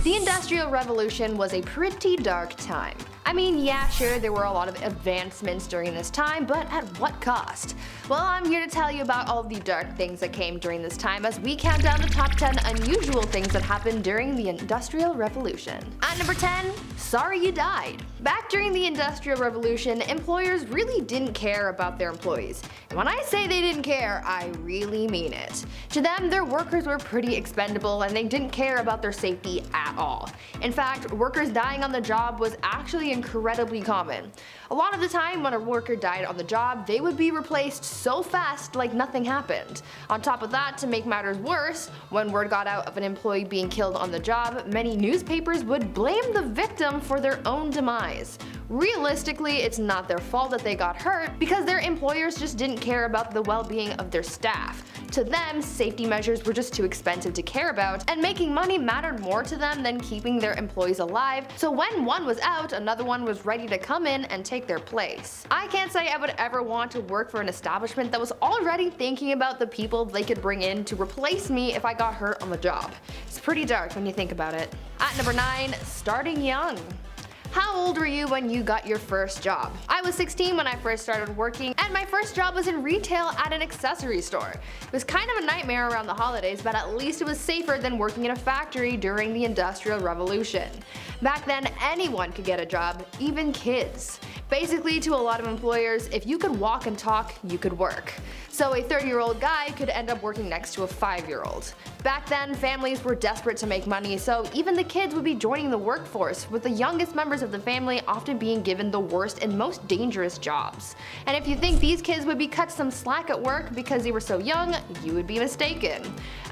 The Industrial Revolution was a pretty dark time. I mean, yeah, sure, there were a lot of advancements during this time, but at what cost? Well, I'm here to tell you about all the dark things that came during this time as we count down the top 10 unusual things that happened during the Industrial Revolution. At number 10, sorry you died. Back during the Industrial Revolution, employers really didn't care about their employees. And when I say they didn't care, I really mean it. To them, their workers were pretty expendable and they didn't care about their safety at all. In fact, workers dying on the job was actually incredibly common. A lot of the time when a worker died on the job, they would be replaced so fast like nothing happened. On top of that, to make matters worse, when word got out of an employee being killed on the job, many newspapers would blame the victim for their own demise. Realistically, it's not their fault that they got hurt because their employers just didn't care about the well-being of their staff. To them, safety measures were just too expensive to care about, and making money mattered more to them than keeping their employees alive, so when one was out, another one was ready to come in and take their place. I can't say I would ever want to work for an establishment that was already thinking about the people they could bring in to replace me if I got hurt on the job. It's pretty dark when you think about it. At number 9, starting young. How old were you when you got your first job? I was 16 when I first started working, and my first job was in retail at an accessory store. It was kind of a nightmare around the holidays, but at least it was safer than working in a factory during the Industrial Revolution. Back then, anyone could get a job, even kids. Basically, to a lot of employers, if you could walk and talk, you could work. So a 30-year-old guy could end up working next to a 5-year-old. Back then, families were desperate to make money, so even the kids would be joining the workforce, with the youngest members of the family often being given the worst and most dangerous jobs. And if you think these kids would be cut some slack at work because they were so young, you would be mistaken.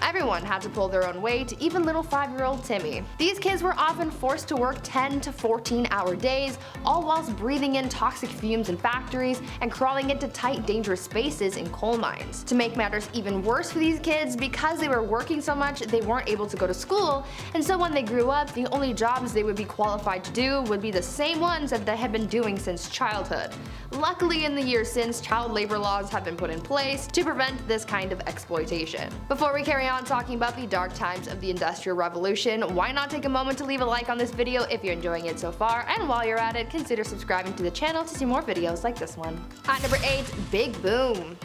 Everyone had to pull their own weight, even little 5-year-old Timmy. These kids were often forced to work 10 to 14-hour days, all whilst breathing in toxic fumes in factories and crawling into tight, dangerous spaces in coal mines. To make matters even worse for these kids, because they were working so much, they weren't able to go to school, and so when they grew up, the only jobs they would be qualified to do would be the same ones that they had been doing since childhood. Luckily, in the years since, child labor laws have been put in place to prevent this kind of exploitation. Before we carry on talking about the dark times of the Industrial Revolution, why not take a moment to leave a like on this video if you're enjoying it so far, and while you're at it, consider subscribing to the channel to see more videos like this one. At number 8, Big Boom.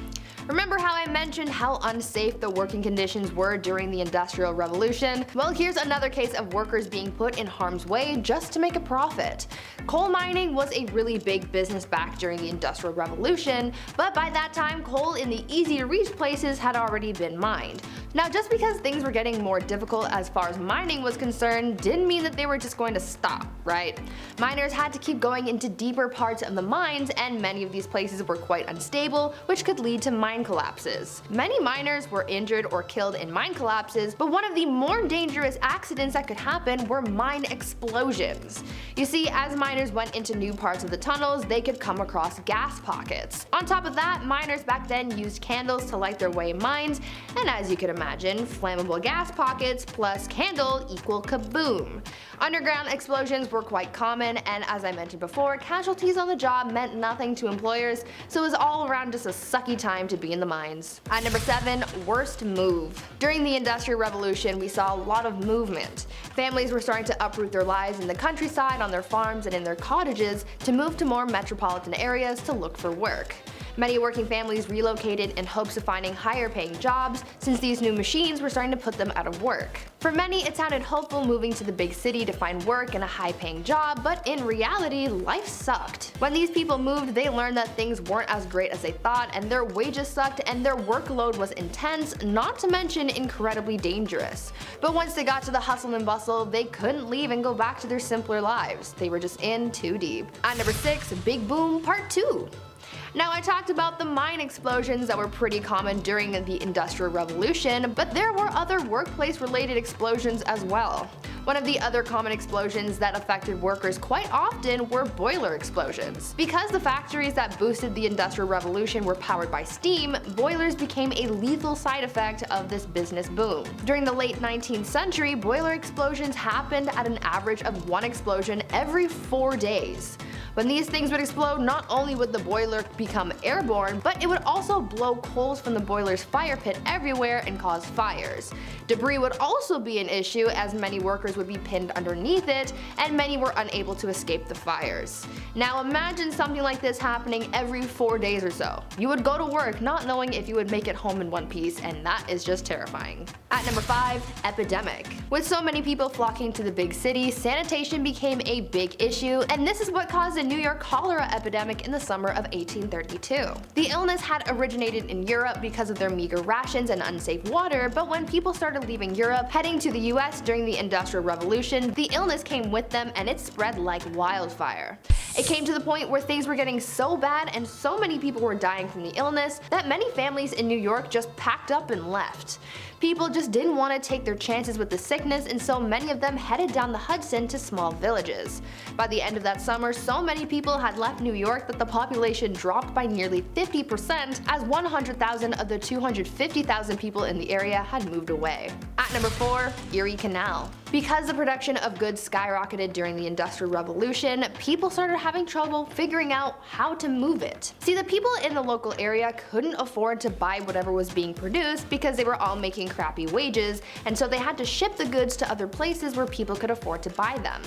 Remember how I mentioned how unsafe the working conditions were during the Industrial Revolution? Well, here's another case of workers being put in harm's way just to make a profit. Coal mining was a really big business back during the Industrial Revolution, but by that time, coal in the easy-to-reach places had already been mined. Now, just because things were getting more difficult as far as mining was concerned didn't mean that they were just going to stop, right? Miners had to keep going into deeper parts of the mines, and many of these places were quite unstable, which could lead to mine collapses. Many miners were injured or killed in mine collapses, but one of the more dangerous accidents that could happen were mine explosions. You see, as miners went into new parts of the tunnels, they could come across gas pockets. On top of that, miners back then used candles to light their way in mines, and as you can imagine, flammable gas pockets plus candle equal kaboom. Underground explosions were quite common, and as I mentioned before, casualties on the job meant nothing to employers, so it was all around just a sucky time to be in the mines. At number 7, worst move. During the Industrial Revolution, we saw a lot of movement. Families were starting to uproot their lives in the countryside, on their farms, and in their cottages to move to more metropolitan areas to look for work. Many working families relocated in hopes of finding higher paying jobs, since these new machines were starting to put them out of work. For many, it sounded hopeful moving to the big city to find work and a high paying job, but in reality, life sucked. When these people moved, they learned that things weren't as great as they thought, and their wages sucked, and their workload was intense, not to mention incredibly dangerous. But once they got to the hustle and bustle, they couldn't leave and go back to their simpler lives. They were just in too deep. At number 6, Big Boom Part 2. Now, I talked about the mine explosions that were pretty common during the Industrial Revolution, but there were other workplace-related explosions as well. One of the other common explosions that affected workers quite often were boiler explosions. Because the factories that boosted the Industrial Revolution were powered by steam, boilers became a lethal side effect of this business boom. During the late 19th century, boiler explosions happened at an average of 1 explosion every 4 days. When these things would explode, not only would the boiler become airborne, but it would also blow coals from the boiler's fire pit everywhere and cause fires. Debris would also be an issue, as many workers would be pinned underneath it, and many were unable to escape the fires. Now imagine something like this happening every 4 days or so. You would go to work not knowing if you would make it home in one piece, and that is just terrifying. At number 5, epidemic. With so many people flocking to the big city, sanitation became a big issue, and this is what caused the New York cholera epidemic in the summer of 1832. The illness had originated in Europe because of their meager rations and unsafe water, but when people started leaving Europe, heading to the US during the Industrial Revolution, the illness came with them and it spread like wildfire. It came to the point where things were getting so bad and so many people were dying from the illness that many families in New York just packed up and left. People just didn't want to take their chances with the sickness, and so many of them headed down the Hudson to small villages. By the end of that summer, so many people had left New York that the population dropped by nearly 50%, as 100,000 of the 250,000 people in the area had moved away. At number 4, Erie Canal. Because the production of goods skyrocketed during the Industrial Revolution, people started having trouble figuring out how to move it. See, the people in the local area couldn't afford to buy whatever was being produced because they were all making crappy wages, and so they had to ship the goods to other places where people could afford to buy them.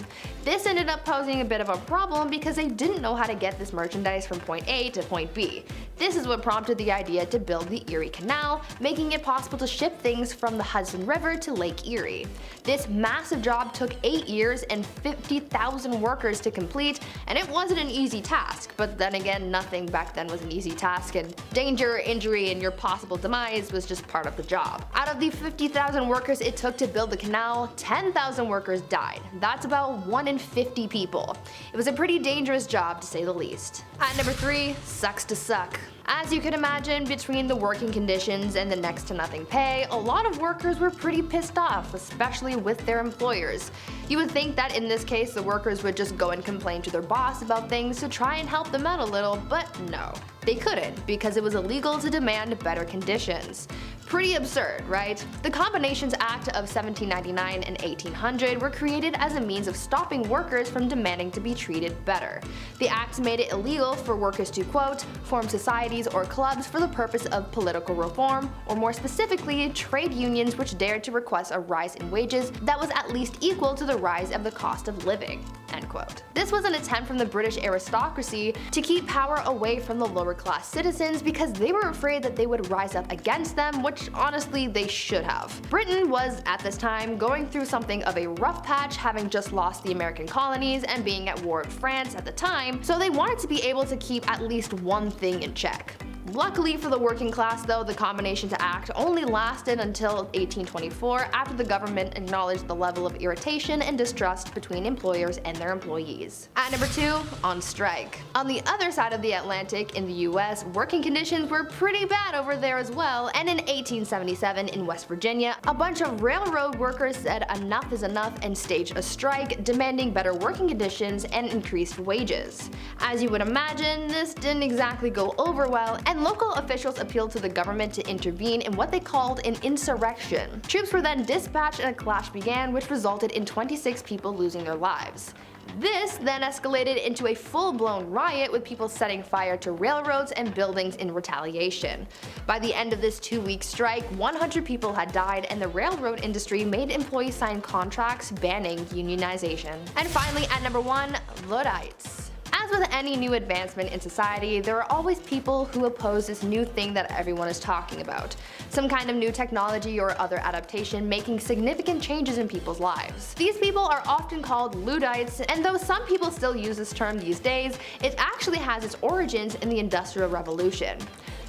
This ended up posing a bit of a problem because they didn't know how to get this merchandise from point A to point B. This is what prompted the idea to build the Erie Canal, making it possible to ship things from the Hudson River to Lake Erie. This massive job took 8 years and 50,000 workers to complete, and it wasn't an easy task, but then again, nothing back then was an easy task, and danger, injury, and your possible demise was just part of the job. Out of the 50,000 workers it took to build the canal, 10,000 workers died. That's about 1 in 50 people. It was a pretty dangerous job, to say the least. At number 3, sucks to suck. As you can imagine, between the working conditions and the next to nothing pay, a lot of workers were pretty pissed off, especially with their employers. You would think that in this case the workers would just go and complain to their boss about things to try and help them out a little, but no. They couldn't, because it was illegal to demand better conditions. Pretty absurd, right? The Combinations Act of 1799 and 1800 were created as a means of stopping workers from demanding to be treated better. The acts made it illegal for workers to, quote, form societies or clubs for the purpose of political reform, or more specifically, trade unions which dared to request a rise in wages that was at least equal to the rise of the cost of living, end quote. This was an attempt from the British aristocracy to keep power away from the lower class citizens because they were afraid that they would rise up against them, which honestly they should have. Britain was, at this time, going through something of a rough patch, having just lost the American colonies and being at war with France at the time, so they wanted to be able to keep at least one thing in check. Luckily for the working class though, the Combinations Act only lasted until 1824, after the government acknowledged the level of irritation and distrust between employers and their employees. At number 2, on strike. On the other side of the Atlantic, in the US, working conditions were pretty bad over there as well, and in 1877 in West Virginia, a bunch of railroad workers said enough is enough and staged a strike, demanding better working conditions and increased wages. As you would imagine, this didn't exactly go over well, and local officials appealed to the government to intervene in what they called an insurrection. Troops were then dispatched and a clash began, which resulted in 26 people losing their lives. This then escalated into a full-blown riot, with people setting fire to railroads and buildings in retaliation. By the end of this 2-week strike, 100 people had died, and the railroad industry made employees sign contracts banning unionization. And finally, at number 1, Luddites. As with any new advancement in society, there are always people who oppose this new thing that everyone is talking about. Some kind of new technology or other adaptation making significant changes in people's lives. These people are often called Luddites, and though some people still use this term these days, it actually has its origins in the Industrial Revolution.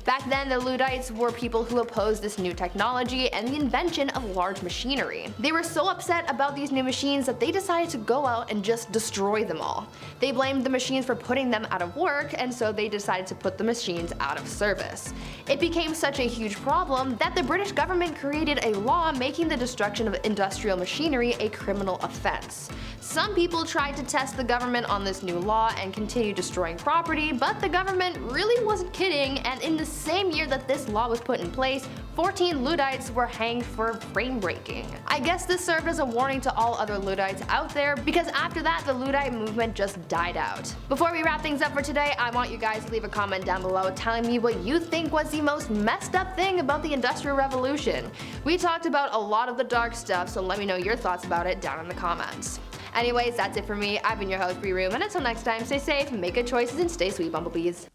Back then, the Luddites were people who opposed this new technology and the invention of large machinery. They were so upset about these new machines that they decided to go out and just destroy them all. They blamed the machines for putting them out of work, and so they decided to put the machines out of service. It became such a huge problem that the British government created a law making the destruction of industrial machinery a criminal offense. Some people tried to test the government on this new law and continue destroying property, but the government really wasn't kidding, and in the same year that this law was put in place, 14 Luddites were hanged for frame breaking. I guess this served as a warning to all other Luddites out there, because after that the Luddite movement just died out. Before we wrap things up for today, I want you guys to leave a comment down below telling me what you think was the most messed up thing about the Industrial Revolution. We talked about a lot of the dark stuff, so let me know your thoughts about it down in the comments. Anyways, that's it for me. I've been your host, Bree Room, and until next time, stay safe, make good choices, and stay sweet, bumblebees.